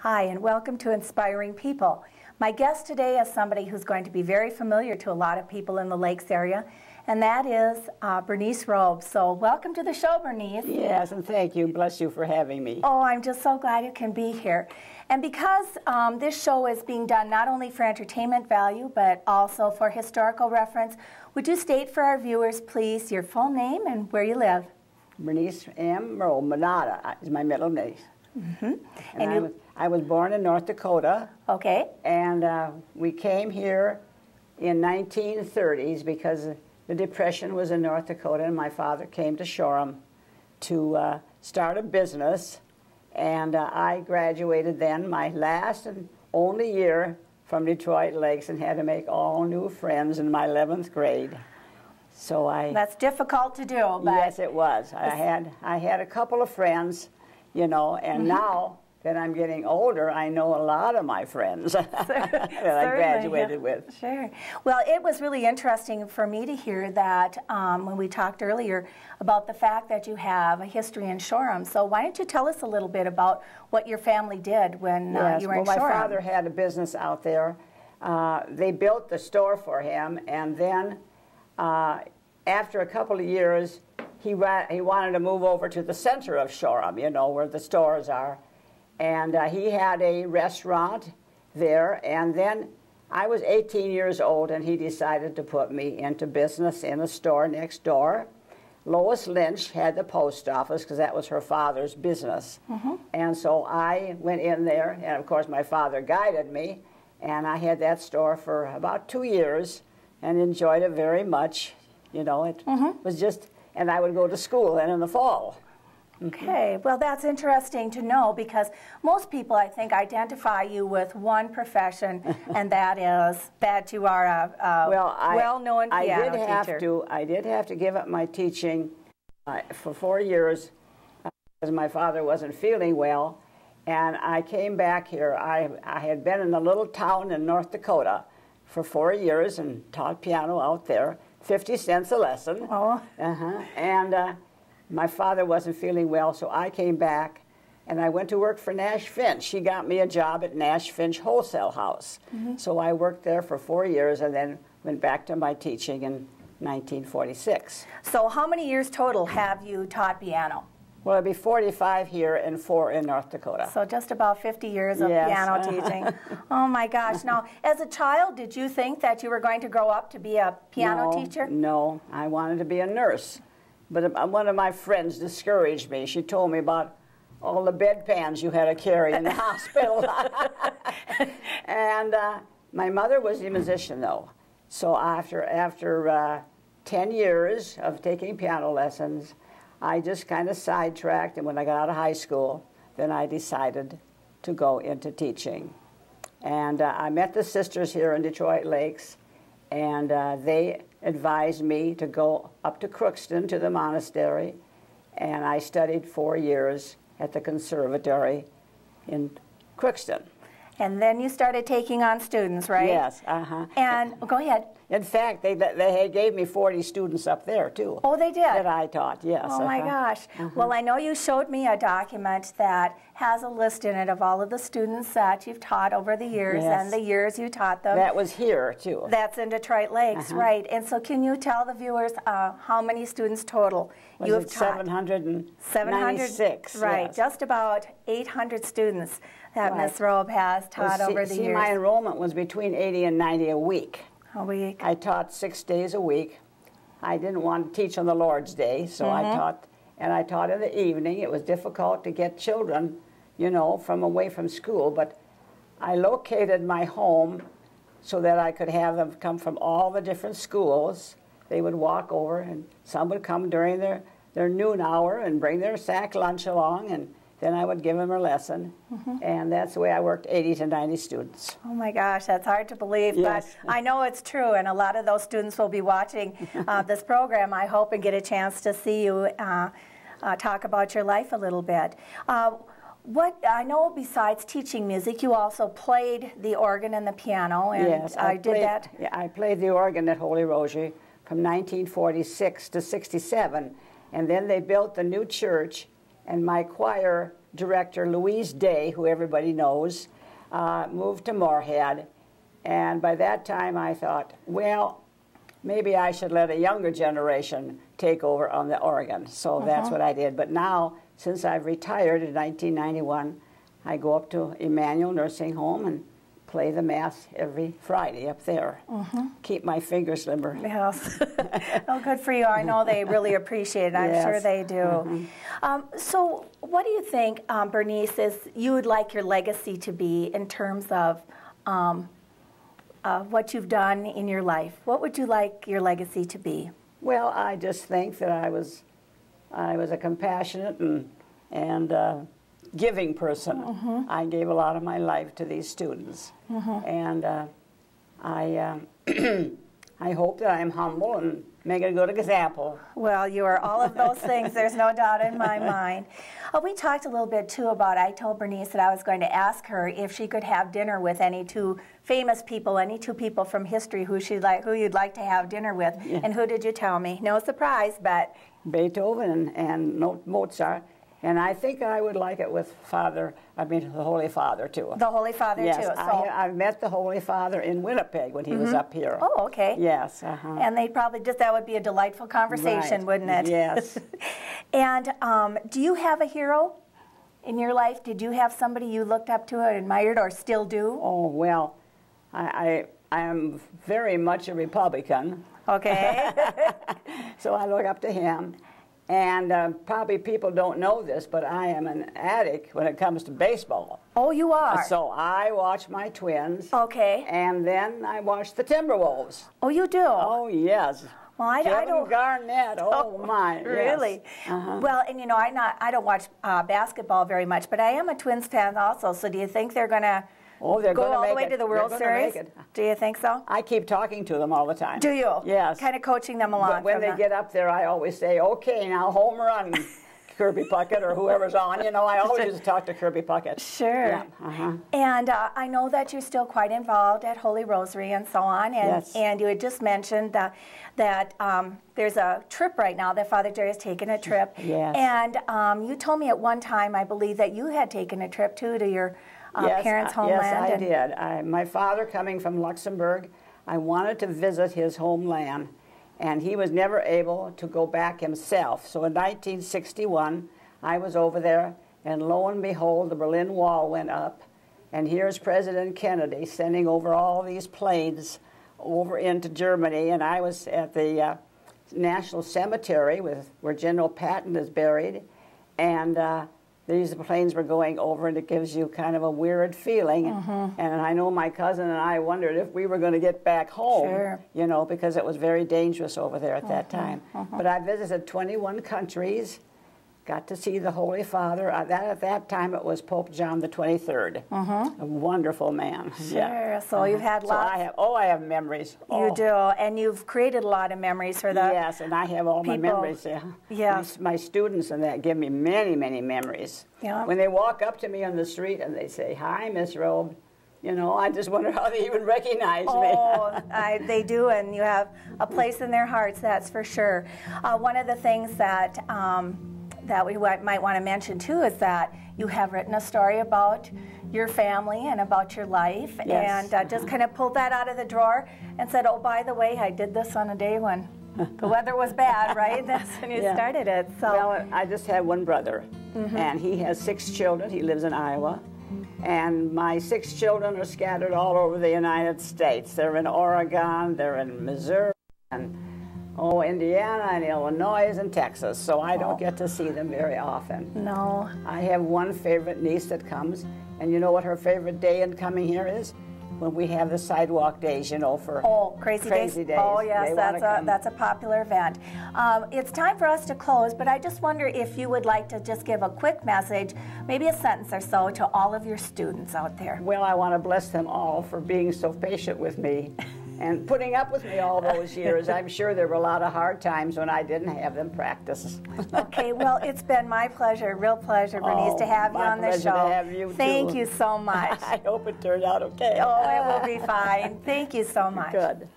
Hi, and welcome to Inspiring People. My guest today is somebody who's going to be very familiar to a lot of people in the Lakes area, and that is Bernice Robe. So welcome to the show, Bernice. Yes, and thank you. Bless you for having me. Oh, I'm just so glad you can be here. And because this show is being done not only for entertainment value, but also for historical reference, would you state for our viewers, please, your full name and where you live? Bernice M. Robe, Manada is my middle name. Mm-hmm. And I was born in North Dakota. Okay. And we came here in 1930s because the Depression was in North Dakota, and my father came to Shoreham to start a business. And I graduated then, my last and only year from Detroit Lakes, and had to make all new friends in my 11th grade. So That's difficult to do, but yes, it was. I had a couple of friends, you know, and now that I'm getting older, I know a lot of my friends that I graduated with. Sure. Well, it was really interesting for me to hear that when we talked earlier about the fact that you have a history in Shoreham. So why don't you tell us a little bit about what your family did when you were in Shoreham? Well, my father had a business out there. They built the store for him, and then after a couple of years, he wanted to move over to the center of Shoreham, you know, where the stores are. And he had a restaurant there, and then I was 18 years old, and he decided to put me into business in a store next door. Lois Lynch had the post office because that was her father's business. And so I went in there, and of course my father guided me, and I had that store for about 2 years and enjoyed it very much. You know, it was just, and I would go to school then in the fall. Okay, well that's interesting to know because most people, I think, identify you with one profession, and that is that you are a well-known piano teacher. I did have to give up my teaching for 4 years because my father wasn't feeling well, and I came back here. I had been in a little town in North Dakota for 4 years and taught piano out there, 50 cents a lesson. Oh. And my father wasn't feeling well, so I came back, and I went to work for Nash Finch. He got me a job at Nash Finch Wholesale House. So I worked there for 4 years and then went back to my teaching in 1946. So how many years total have you taught piano? Well, it'd be 45 here and 4 in North Dakota. So just about 50 years of piano teaching. Oh my gosh. Now, as a child, did you think that you were going to grow up to be a piano teacher? No, I wanted to be a nurse. But one of my friends discouraged me. She told me about all the bedpans you had to carry in the hospital. And my mother was a musician, though. So after 10 years of taking piano lessons, I just kind of sidetracked. And when I got out of high school, then I decided to go into teaching. And I met the sisters here in Detroit Lakes, and they advised me to go up to Crookston to the monastery, and I studied 4 years at the conservatory in Crookston. And then you started taking on students, right? Yes, And go ahead. In fact, they gave me 40 students up there, too. Oh, they did? That I taught, yes. Oh, my gosh. Well, I know you showed me a document that has a list in it of all of the students that you've taught over the years and the years you taught them. That was here, too. That's in Detroit Lakes, right. And so can you tell the viewers how many students total you have taught? 796. Right, yes. Just about 800 students that Miss Robe has taught over the years. My enrollment was between 80 and 90 a week. A week. I taught 6 days a week. I didn't want to teach on the Lord's Day, so I taught, and I taught in the evening. It was difficult to get children, you know, from away from school, but I located my home so that I could have them come from all the different schools. They would walk over, and some would come during their noon hour and bring their sack lunch along, and then I would give them a lesson, and that's the way I worked 80 to 90 students. Oh my gosh, that's hard to believe, yes. But I know it's true, and a lot of those students will be watching this program, I hope, and get a chance to see you talk about your life a little bit. What I know, besides teaching music, you also played the organ and the piano, and yes, I did that. Yeah, I played the organ at Holy Rosary from 1946 to 67, and then they built the new church, and my choir director, Louise Day, who everybody knows, moved to Moorhead. And by that time I thought, well, maybe I should let a younger generation take over on the organ. So that's what I did. But now, since I've retired in 1991, I go up to Emmanuel Nursing Home and play the Mass every Friday up there. Keep my fingers limber. Yes. Oh, good for you. I know they really appreciate it. I'm sure they do. So what do you think, Bernice, is you would like your legacy to be in terms of what you've done in your life? What would you like your legacy to be? Well, I just think that I was a compassionate and giving person. I gave a lot of my life to these students, and I I hope that I'm humble and make a good example. Well, you are all of those things. There's no doubt in my mind. We talked a little bit too about. I told Bernice that I was going to ask her if she could have dinner with any two famous people, any two people from history who you'd like to have dinner with. And who did you tell me? No surprise, but Beethoven and Mozart. And I think I would like it with the Holy Father, too. The Holy Father, yes, too. So I met the Holy Father in Winnipeg when he was up here. Oh, okay. Yes. And they'd probably that would be a delightful conversation, wouldn't it? Yes. And do you have a hero in your life? Did you have somebody you looked up to and admired or still do? Oh, well, I am very much a Republican. Okay. So I look up to him. And probably people don't know this, but I am an addict when it comes to baseball. Oh, you are? So I watch my Twins. Okay. And then I watch the Timberwolves. Oh, you do? Oh, yes. Well, I don't. Garnett. Oh, my. Really? Yes. Well, and you know, I don't watch basketball very much, but I am a Twins fan also. So do you think they're going to go all the way to the World Series? Do you think so? I keep talking to them all the time. Do you? Yes. Kind of coaching them along. But when they get up there, I always say, okay, now home run, Kirby Puckett or whoever's on. You know, I always just talk to Kirby Puckett. Sure. Yeah. And I know that you're still quite involved at Holy Rosary and so on. And, and you had just mentioned that there's a trip right now that Father Jerry has taken a trip. Yes. And you told me at one time, I believe, that you had taken a trip, too, to your parents' homeland. Yes, I did. My father, coming from Luxembourg, I wanted to visit his homeland, and he was never able to go back himself. So in 1961, I was over there, and lo and behold, the Berlin Wall went up, and here's President Kennedy sending over all these planes over into Germany, and I was at the National Cemetery where General Patton is buried, and these planes were going over, and it gives you kind of a weird feeling. And I know my cousin and I wondered if we were going to get back home, you know, because it was very dangerous over there at that time. But I visited 21 countries, got to see the Holy Father. At that time, it was Pope John the 23rd, a wonderful man. Sure, so you've had lots. I have memories. You do, and you've created a lot of memories for the Yes, and I have all my memories. Yes. My students and that give me many, many memories. Yeah. When they walk up to me on the street and they say, "Hi, Miss Robe," you know, I just wonder how they even recognize me. Oh, they do, and you have a place in their hearts, that's for sure. One of the things that we might want to mention too is that you have written a story about your family and about your life, and just kind of pulled that out of the drawer and said, oh, by the way, I did this on a day when the weather was bad, right? That's when you started it. So. Well, I just have one brother, and he has 6 children. He lives in Iowa, and my 6 children are scattered all over the United States. They're in Oregon, they're in Missouri, and Indiana and Illinois and Texas, so I don't get to see them very often. No. I have one favorite niece that comes, and you know what her favorite day in coming here is? When we have the sidewalk days, you know, for Crazy days. Oh, yes, that's a popular event. It's time for us to close, but I just wonder if you would like to just give a quick message, maybe a sentence or so, to all of your students out there. Well, I want to bless them all for being so patient with me and putting up with me all those years. I'm sure there were a lot of hard times when I didn't have them practice. Okay, well, it's been my pleasure, real pleasure, Bernice, to have you on the show. To have you Thank you so much. I hope it turned out okay. Oh, it will be fine. Thank you so much. Good.